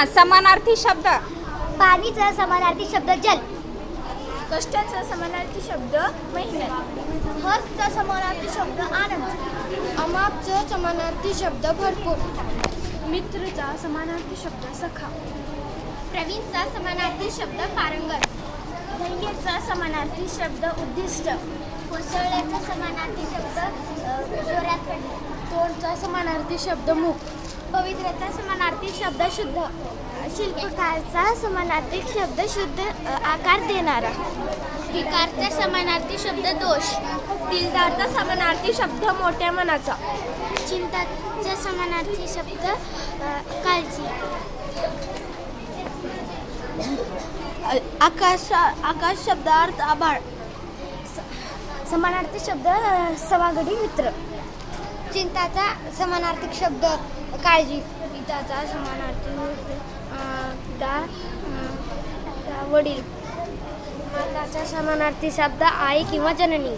समानार्थी शब्द. पाणीचा समानार्थी शब्द जल. कष्टाचा समानार्थी शब्द मेहनत. हर्षचा समानार्थी शब्द आनंद. अमापचा समानार्थी शब्द भरपूर. मित्रचा समानार्थी शब्द सखा. प्रवीणचा समानार्थी शब्द पारंगत. धैर्याचा समानार्थी शब्द उद्दिष्ट. कोसळल्याचा समानार्थी शब्द जोरात पडणे. तोंडचा समानार्थी शब्द मुख. पवित्राचा समानार्थी शब्द शुद्ध. शिल्पकारचा समानार्थी शब्द शुद्ध आकार देणारा. विकारचा समानार्थी शब्द दोष. दिलदारचा समानार्थी शब्द मोठ्या मनाचा. चिंताचा समानार्थी शब्द काळजी. आकाश शब्दार्थ आभाळ. समानार्थी शब्द समागडी मित्र. चिंताचा समानार्थी शब्द काळजी. पिताचा समानार्थी वडील. माताचा समानार्थी शब्द आई किंवा जननी.